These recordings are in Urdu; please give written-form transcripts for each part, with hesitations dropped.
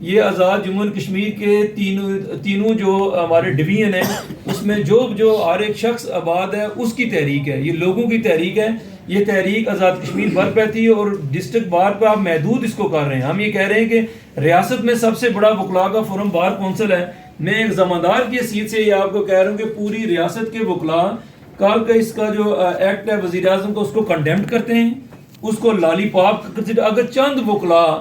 یہ آزاد جموں کشمیر کے تینوں جو ہمارے ڈویژن ہیں اس میں جو ہر ایک شخص آباد ہے اس کی تحریک ہے، یہ لوگوں کی تحریک ہے. یہ تحریک آزاد کشمیر بھر پہتی ہے اور ڈسٹرکٹ بار پہ آپ محدود اس کو کر رہے ہیں. ہم یہ کہہ رہے ہیں کہ ریاست میں سب سے بڑا وکلاء کا فورم بار کونسل ہے. میں ایک زماندار کی حیثیت سے یہ آپ کو کہہ رہا ہوں کہ پوری ریاست کے وکلاء کل کا اس کا جو ایکٹ ہے وزیر اعظم کو اس کو کنڈیمڈ کرتے ہیں، اس کو لالی پاپ. اگر چند وکلاء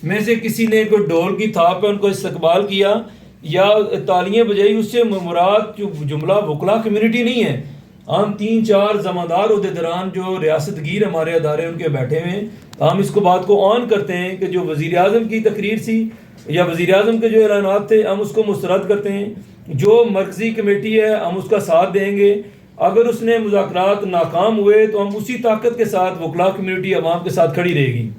میں سے کسی نے کوئی ڈھول کی تھاپ پہ ان کو استقبال کیا یا تالیاں بجائی، اس سے مراد جو جملہ وکلاء کمیونٹی نہیں ہے. ہم 3-4 زماندار عہدیداران جو ریاست گیر ہمارے ادارے ان کے بیٹھے ہوئے ہیں، ہم اس کو بات کو آن کرتے ہیں کہ جو وزیر اعظم کی تقریر تھی یا وزیر اعظم کے جو اعلانات تھے ہم اس کو مسترد کرتے ہیں. جو مرکزی کمیٹی ہے ہم اس کا ساتھ دیں گے. اگر اس نے مذاکرات ناکام ہوئے تو ہم اسی طاقت کے ساتھ وکلاء کمیونٹی عوام کے ساتھ کھڑی رہے گی.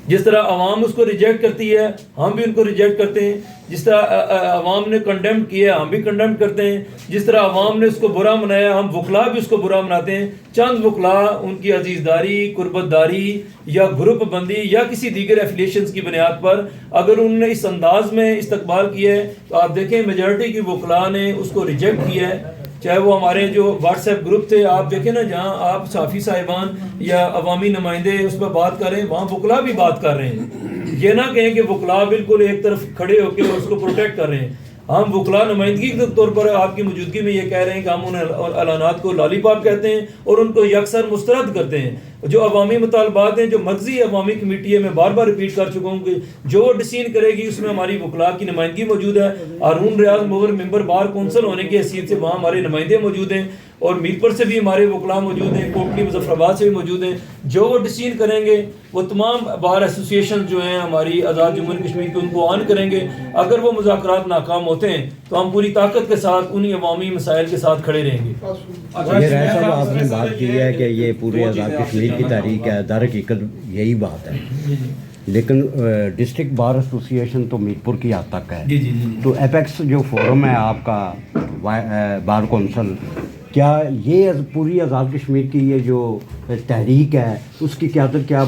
جس طرح عوام اس کو ریجیکٹ کرتی ہے ہم بھی ان کو ریجیکٹ کرتے ہیں. جس طرح عوام نے کنڈیم کیا ہم بھی کنڈیم کرتے ہیں. جس طرح عوام نے اس کو برا منایا ہم وکلاء بھی اس کو برا مناتے ہیں. چند وکلاء ان کی عزیزداری، قربت داری یا گروپ بندی یا کسی دیگر ایفیلیشنز کی بنیاد پر اگر انہوں نے اس انداز میں استقبال کیا ہے تو آپ دیکھیں میجورٹی کی وکلاء نے اس کو ریجیکٹ کیا ہے. چاہے وہ ہمارے جو واٹس ایپ گروپ تھے، آپ دیکھیں نا جہاں آپ صحافی صاحبان یا عوامی نمائندے اس پر بات کر رہے ہیں وہاں وکلاء بھی بات کر رہے ہیں. یہ نہ کہیں کہ وکلاء بالکل ایک طرف کھڑے ہو کے اس کو پروٹیکٹ کر رہے ہیں. ہم وکلاء نمائندگی کے طور پر آپ کی موجودگی میں یہ کہہ رہے ہیں کہ ہم ان اعلانات کو لالی پاپ کہتے ہیں اور ان کو یکسر مسترد کرتے ہیں. جو عوامی مطالبات ہیں جو مرکزی عوامی کمیٹی ہے، میں بار بار ریپیٹ کر چکا ہوں کہ جو ڈسین کرے گی اس میں ہماری وکلاء کی نمائندگی موجود ہے. ہارون ریاض مغل ممبر بار کونسل ہونے کی حیثیت سے وہاں ہمارے نمائندے موجود ہیں اور میرپور سے بھی ہمارے وکلاء موجود ہیں، کوٹلی مظفر آباد سے بھی موجود ہیں. جو وہ ڈسین کریں گے وہ تمام بار ایسوسیشن جو ہیں ہماری آزاد جموں کشمیر کے ان کو آن کریں گے. اگر وہ مذاکرات ناکام ہوتے ہیں تو ہم پوری طاقت کے ساتھ انہی عوامی مسائل کے ساتھ کھڑے رہیں گے. یہ رائے صاحب آپ نے بات کی ہے کہ یہ پوری آزاد کشمیر کی تحریک ہے، در حقیقت یہی بات ہے. لیکن ڈسٹرکٹ بار ایسوسیشن تو میرپور کی حد تک ہے. تو ایپیکس جو فورم ہے آپ کا بار کونسل، کیا یہ پوری آزاد کشمیر کی یہ جو تحریک ہے اس کی قیادت کیا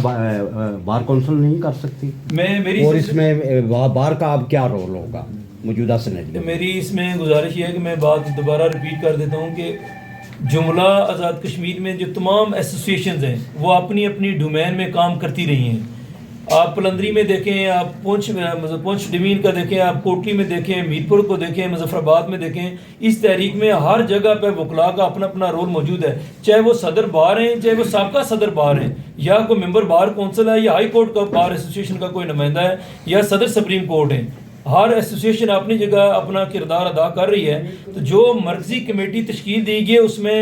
بار کونسل نہیں کر سکتی؟ اور اس میں بار کا اب کیا رول ہوگا موجودہ سینیریو؟ میری اس میں گزارش یہ ہے کہ میں بات دوبارہ ریپیٹ کر دیتا ہوں کہ جملہ آزاد کشمیر میں جو تمام ایسوسیشنز ہیں وہ اپنی اپنی ڈومین میں کام کرتی رہی ہیں. آپ پلندری میں دیکھیں، آپ پونچھ ڈوین کا دیکھیں، آپ کوٹلی میں دیکھیں، میرپور کو دیکھیں، مظفر آباد میں دیکھیں. اس تحریک میں ہر جگہ پہ وکلاء کا اپنا اپنا رول موجود ہے. چاہے وہ صدر بار ہیں، چاہے وہ سابقہ صدر بار ہیں، یا کوئی ممبر بار کونسل ہے، یا ہائی کورٹ کا بار ایسوسیشن کا کوئی نمائندہ ہے، یا صدر سپریم کورٹ ہے. ہر ایسوسیشن اپنی جگہ اپنا کردار ادا کر رہی ہے. تو جو مرکزی کمیٹی تشکیل دی گئی اس میں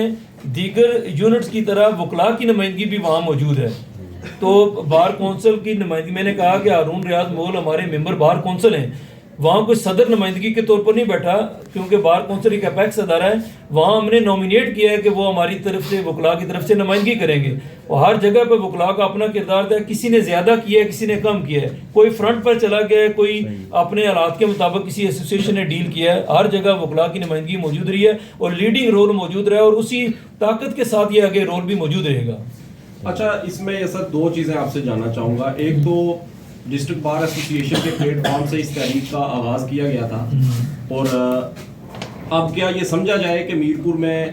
دیگر یونٹس کی طرح وکلاء کی نمائندگی بھی وہاں موجود ہے. تو بار کونسل کی نمائندگی، میں نے کہا کہ ہارون ریاض مغل ہمارے ممبر بار کونسل ہیں، وہاں کوئی صدر نمائندگی کے طور پر نہیں بیٹھا کیونکہ بار کونسل ایک اپیکس ادارہ ہے. وہاں ہم نے نومینیٹ کیا ہے کہ وہ ہماری طرف سے وکلاء کی طرف سے نمائندگی کریں گے. اور ہر جگہ پہ وکلاء کا اپنا کردار ہے. کسی نے زیادہ کیا ہے، کسی نے کم کیا ہے، کوئی فرنٹ پر چلا گیا ہے، کوئی اپنے حالات کے مطابق کسی ایسوسیشن نے ڈیل کیا ہے. ہر جگہ وکلاء کی نمائندگی موجود رہی ہے اور لیڈنگ رول موجود رہا ہے اور اسی طاقت کے ساتھ یہ آگے رول بھی موجود رہے گا. اچھا، اس میں یہ سر 2 چیزیں آپ سے جاننا چاہوں گا. ایک تو ڈسٹرکٹ بار ایسوسیشن کے پلیٹ فارم سے اس تحریک کا آغاز کیا گیا تھا، اور اب کیا یہ سمجھا جائے کہ میرپور میں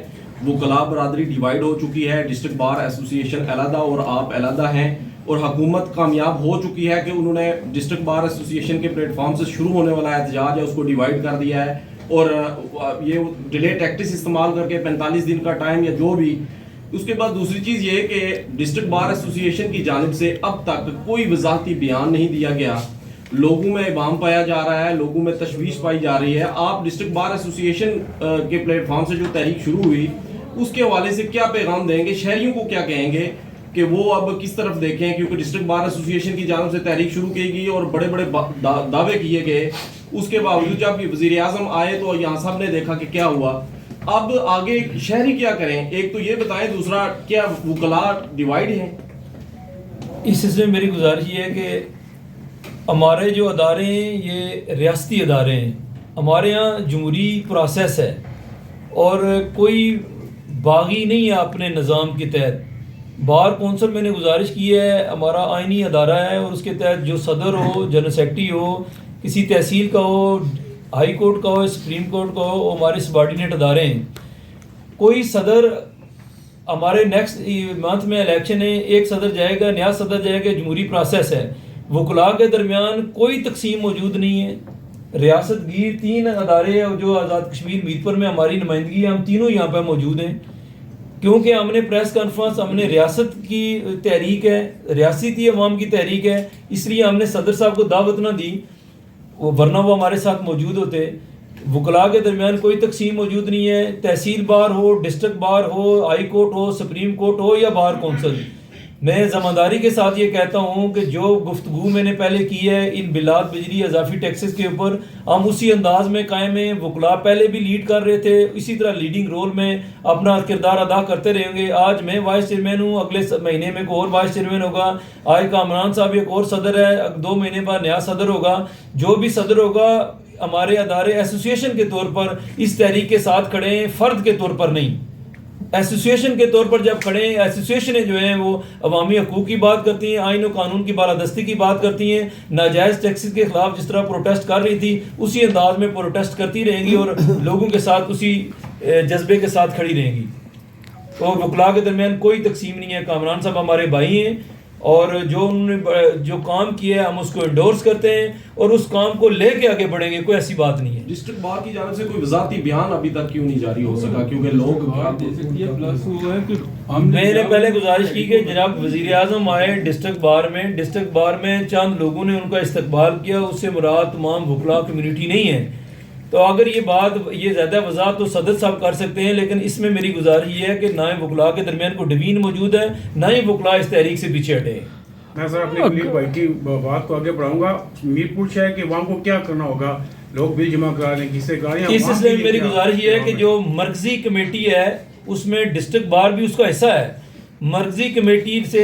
وکلاء برادری ڈیوائیڈ ہو چکی ہے، ڈسٹرکٹ بار ایسوسیشن علیحدہ اور آپ علیحدہ ہیں، اور حکومت کامیاب ہو چکی ہے کہ انہوں نے ڈسٹرکٹ بار ایسوسیشن کے پلیٹ فارم سے شروع ہونے والا احتجاج ہے اس کو ڈیوائیڈ کر دیا ہے، اور یہ ڈیلے ٹیکٹس استعمال کر کے 45 دن کا ٹائم یا جو بھی. اس کے بعد دوسری چیز یہ کہ ڈسٹرکٹ بار ایسوسیشن کی جانب سے اب تک کوئی وضاحتی بیان نہیں دیا گیا. لوگوں میں ابہام پایا جا رہا ہے، لوگوں میں تشویش پائی جا رہی ہے. آپ ڈسٹرکٹ بار ایسوسیشن کے پلیٹ فارم سے جو تحریک شروع ہوئی اس کے حوالے سے کیا پیغام دیں گے؟ شہریوں کو کیا کہیں گے کہ وہ اب کس طرف دیکھیں؟ کیونکہ ڈسٹرکٹ بار ایسوسیشن کی جانب سے تحریک شروع کی گئی اور بڑے بڑے دعوے کیے گئے، اس کے باوجود جب وزیر اعظم آئے تو یہاں سب نے دیکھا کہ کیا ہوا. اب آگے شہری کیا کریں؟ ایک تو یہ بتائیں، دوسرا کیا وکلاء ڈیوائیڈ ہیں؟ اس سلسلے میں میری گزارش یہ ہے کہ ہمارے جو ادارے ہیں یہ ریاستی ادارے ہیں. ہمارے ہاں جمہوری پروسیس ہے اور کوئی باغی نہیں ہے اپنے نظام کے تحت. بار کونسل میں نے گزارش کی ہے، ہمارا آئینی ادارہ ہے اور اس کے تحت جو صدر ہو، جنرل سیکرٹری ہو، کسی تحصیل کا ہو، ہائی کورٹ کا ہو، سپریم کورٹ کا ہو، وہ ہمارے سبارڈینیٹ ادارے ہیں. کوئی صدر ہمارے نیکسٹ منتھ میں الیکشن ہے، ایک صدر جائے گا، نیا صدر جائے گا، جمہوری پروسیس ہے. وکلاء کے درمیان کوئی تقسیم موجود نہیں ہے. ریاست گیر 3 ادارے ہیں جو آزاد کشمیر میرپور میں ہماری نمائندگی ہے، ہم تینوں یہاں پہ موجود ہیں. کیونکہ ہم نے پریس کانفرنس، ہم نے ریاست کی تحریک ہے، ریاستی عوام کی تحریک ہے، اس لیے ہم نے صدر صاحب کو دعوت نہ دی، ورنہ وہ ہمارے ساتھ موجود ہوتے. وکلاء کے درمیان کوئی تقسیم موجود نہیں ہے. تحصیل بار ہو، ڈسٹرکٹ بار ہو، ہائی کورٹ ہو، سپریم کورٹ ہو یا بار کونسل، میں ذمہ کے ساتھ یہ کہتا ہوں کہ جو گفتگو میں نے پہلے کی ہے ان بلات بجلی اضافی ٹیکسز کے اوپر، ہم اسی انداز میں قائم ہیں. وکلاء پہلے بھی لیڈ کر رہے تھے، اسی طرح لیڈنگ رول میں اپنا کردار ادا کرتے رہیں گے. آج میں وائس چیئرمین ہوں، اگلے مہینے میں کوئی اور وائس چیئرمین ہوگا، آج کامران صاحب ایک اور صدر ہے، 2 مہینے بعد نیا صدر ہوگا. جو بھی صدر ہوگا ہمارے ادارے ایسوسیشن کے طور پر اس تحریک کے ساتھ کھڑے ہیں، فرد کے طور پر نہیں. ایسوسیشن کے طور پر جب کھڑے ہیں، ایسوسیشنیں جو ہیں وہ عوامی حقوق کی بات کرتی ہیں، آئین و قانون کی بالادستی کی بات کرتی ہیں. ناجائز ٹیکسز کے خلاف جس طرح پروٹیسٹ کر رہی تھی اسی انداز میں پروٹیسٹ کرتی رہیں گی اور لوگوں کے ساتھ اسی جذبے کے ساتھ کھڑی رہیں گی. تو وکلاء کے درمیان کوئی تقسیم نہیں ہے. کامران صاحب ہمارے بھائی ہیں اور جو انہوں نے جو کام کیا ہے ہم اس کو انڈورس کرتے ہیں اور اس کام کو لے کے آگے بڑھیں گے. کوئی ایسی بات نہیں ہے. ڈسٹرکٹ بار کی جانب سے کوئی وزارتی بیان ابھی تک کیوں نہیں جاری ہو سکا؟ کیونکہ لوگ میں نے پہلے گزارش کی کہ جناب وزیر اعظم آئے ڈسٹرکٹ بار میں چند لوگوں نے ان کا استقبال کیا، اس سے مراد تمام وکلاء کمیونٹی نہیں ہے. تو اگر یہ بات یہ زیادہ وضاحت تو صدر صاحب کر سکتے ہیں، لیکن اس میں میری گزارش یہ ہے کہ نہ ہی وکلاء کے درمیان کوئی ڈویژن موجود ہے، نہ ہی وکلاء اس تحریک سے پیچھے ہٹے. میں سر اپنے کلیگ بھائی کی بات کو آگے بڑھاؤں گا. میرپور شہر کے عوام کو کیا کرنا ہوگا؟ لوگ بل جمع کرا لیں، کس سے کرائیں؟ اس سلسلے میں میری گزارش یہ ہے کہ جو مرکزی کمیٹی ہے اس میں ڈسٹرکٹ بار بھی اس کا حصہ ہے. مرکزی کمیٹی سے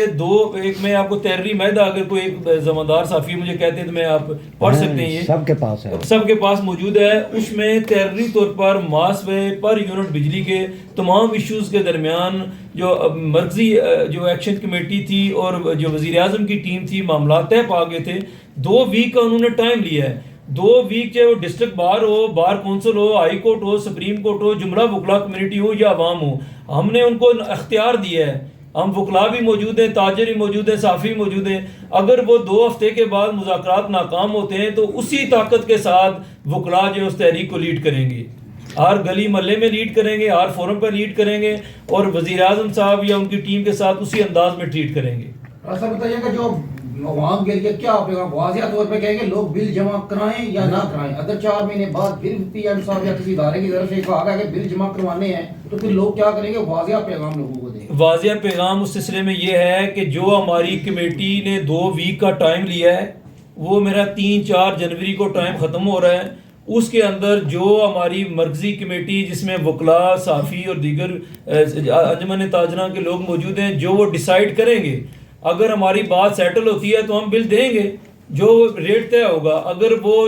ایک میں آپ کو تحریری معاہدہ اگر کوئی ایک ذمہ صحافی مجھے کہتے ہیں تو میں آپ پڑھ سکتے ہیں، یہ سب کے پاس ہے، سب کے پاس موجود ہے. اس میں تحریری طور پر ماس وے پر یونٹ بجلی کے تمام ایشوز کے درمیان جو مرکزی جو ایکشن کمیٹی تھی اور جو وزیر اعظم کی ٹیم تھی معاملات طے پا گئے تھے. 2 ویک کا انہوں نے ٹائم لیا ہے. 2 ویک چاہے وہ ڈسٹرکٹ بار ہو، بار کونسل ہو، ہائی کورٹ ہو، سپریم کورٹ ہو، جملہ وکلاء کمیونٹی ہو یا عوام ہو، ہم نے ان کو اختیار دیا ہے. ہم وکلاء بھی موجود ہیں، تاجر بھی موجود ہیں، صحافی موجود ہیں. اگر وہ 2 ہفتے کے بعد مذاکرات ناکام ہوتے ہیں تو اسی طاقت کے ساتھ وکلاء جو اس تحریک کو لیڈ کریں گے، ہر گلی محلے میں لیڈ کریں گے، ہر فورم پر لیڈ کریں گے اور وزیر اعظم صاحب یا ان کی ٹیم کے ساتھ اسی انداز میں ٹریٹ کریں گے. ایسا بتائیے کہ جو عوام کے لیے کیا پیغام واضح طور پہ کہیں گے لوگ بل جمع کرائیں یا نہ کرائیں؟ اگر 4 مہینے بعد پھر پی ایم صاحب یا کسی ادارے کی طرف سے کہا گیا کہ بل جمع کروانے ہیں تو پھر لوگ کیا کریں گے؟ واضح پیغام لوگوں کو دیں. واضح پیغام اس سلسلے میں یہ ہے کہ جو ہماری کمیٹی نے 2 ویک کا ٹائم لیا ہے، وہ میرا 3-4 جنوری کو ٹائم ختم ہو رہا ہے. اس کے اندر جو ہماری مرکزی کمیٹی جس میں وکلاء، صحافی اور دیگر انجمن تاجران کے لوگ موجود ہیں، جو وہ ڈیسائیڈ کریں گے. اگر ہماری بات سیٹل ہوتی ہے تو ہم بل دیں گے جو ریٹ طے ہوگا. اگر وہ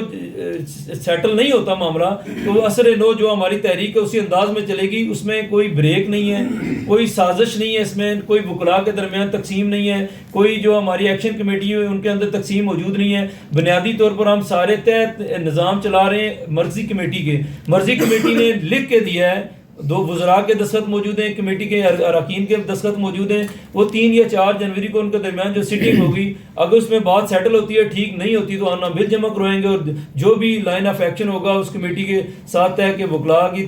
سیٹل نہیں ہوتا معاملہ تو اثر نو جو ہماری تحریک ہے اسی انداز میں چلے گی. اس میں کوئی بریک نہیں ہے، کوئی سازش نہیں ہے، اس میں کوئی وکلاء کے درمیان تقسیم نہیں ہے، کوئی جو ہماری ایکشن کمیٹی ہے ان کے اندر تقسیم موجود نہیں ہے. بنیادی طور پر ہم سارے تحت نظام چلا رہے ہیں مرضی کمیٹی کے. مرضی کمیٹی نے لکھ کے دیا ہے، 2 وزراء کے دستخط موجود ہیں، کمیٹی کے اراکین کے دستخط موجود ہیں. وہ 3 یا 4 جنوری کو ان کے درمیان جو سٹنگ ہوگی، اگر اس میں بات سیٹل ہوتی ہے، ٹھیک نہیں ہوتی تو ہم بل جمع کروائیں گے اور جو بھی لائن آف ایکشن ہوگا اس کمیٹی کے ساتھ طے کہ وکلاء کی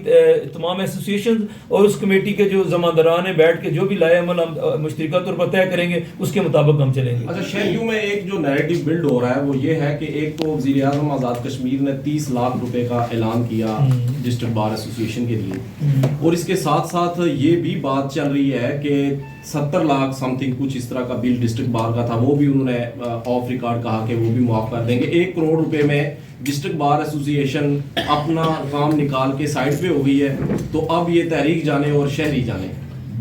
تمام ایسوسیشن اور اس کمیٹی کے جو ذمہ داران ہیں بیٹھ کے جو بھی لائے عمل ہم مشترکہ طور پر طے کریں گے اس کے مطابق ہم چلیں گے. اچھا، شہر یو میں ایک جو نیریٹو بلڈ ہو رہا ہے وہ یہ ہے کہ ایک تو وزیر اعظم آزاد کشمیر نے 30 لاکھ روپے کا اعلان کیا ڈسٹرکٹ بار ایسوسیشن کے لیے، اور اس کے ساتھ ساتھ یہ بھی بات چل رہی ہے کہ 70 لاکھ سم تھنگ کچھ اس طرح کا بل ڈسٹرکٹ بار کا تھا، وہ بھی انہوں نے آف ریکارڈ کہا کہ وہ بھی معاف کر دیں گے. 1 کروڑ روپے میں ڈسٹرکٹ بار ایسوسیشن اپنا کام نکال کے سائڈ پہ ہو گئی ہے. تو اب یہ تحریک جانے اور شہری جانے.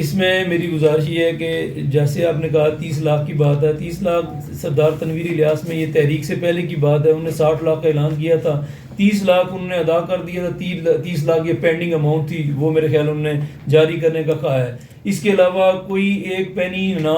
اس میں میری گزارش یہ ہے کہ جیسے آپ نے کہا 30 لاکھ کی بات ہے، 30 لاکھ سردار تنویر الیاس میں یہ تحریک سے پہلے کی بات ہے، انہوں نے 60 لاکھ کا اعلان کیا تھا، 30 لاکھ انہوں نے ادا کر دیا تھا، 30 لاکھ یہ پینڈنگ اماؤنٹ تھی، وہ میرے خیال انہوں نے جاری کرنے کا کہا ہے۔ اس کے علاوہ کوئی ایک پینی نہ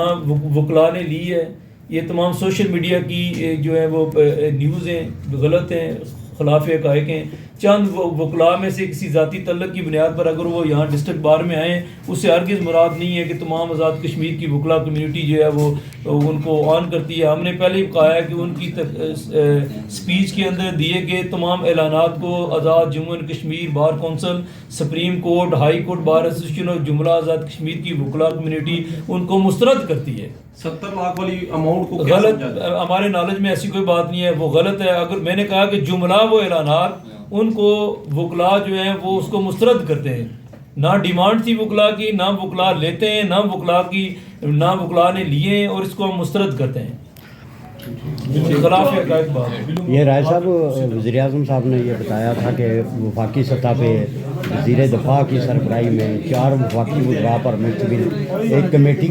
وکلاء نے لی ہے، یہ تمام سوشل میڈیا کی جو ہے وہ نیوز ہیں غلط ہیں، خلاف حقائق ہیں۔ چند وکلاء میں سے کسی ذاتی تعلق کی بنیاد پر اگر وہ یہاں ڈسٹرکٹ بار میں آئیں، اس سے ہرگز مراد نہیں ہے کہ تمام آزاد کشمیر کی وکلاء کمیونٹی جو ہے وہ ان کو آن کرتی ہے۔ ہم نے پہلے ہی کہا ہے کہ ان کی سپیچ کے اندر دیے گئے تمام اعلانات کو Azad Jammu and Kashmir bar council, supreme court, high court bar association اور جملہ آزاد کشمیر کی وکلاء کمیونٹی ان کو مسترد کرتی ہے۔ 70 لاکھ والی اماؤنٹ کو کیا غلط، سمجھا جائے؟ ہمارے نالج میں ایسی کوئی بات نہیں ہے، وہ غلط ہے۔ اگر میں نے کہا کہ جملہ وہ اعلانات ان کو وکلاء جو ہیں وہ اس کو مسترد کرتے ہیں، نہ ڈیمانڈ تھی وکلاء کی، نہ وکلاء لیتے ہیں، نہ وکلاء نے لیے ہیں، اور اس کو ہم مسترد کرتے ہیں۔ خلاف حقائق بات ہے۔ یہ رائے صاحب وزیر اعظم صاحب نے یہ بتایا تھا کہ وفاقی سطح پہ وزیر دفاع کی سربراہی میں 4 وفاقی وزراء پر مشتمل ایک کمیٹی،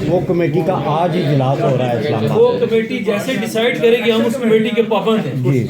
وہ کمیٹی کا آج اجلاس ہو رہا ہے اسلام آباد۔ وہ کمیٹی جیسے ڈیسائیڈ کرے گی ہم اس کمیٹی کے پابند ہیں۔ جی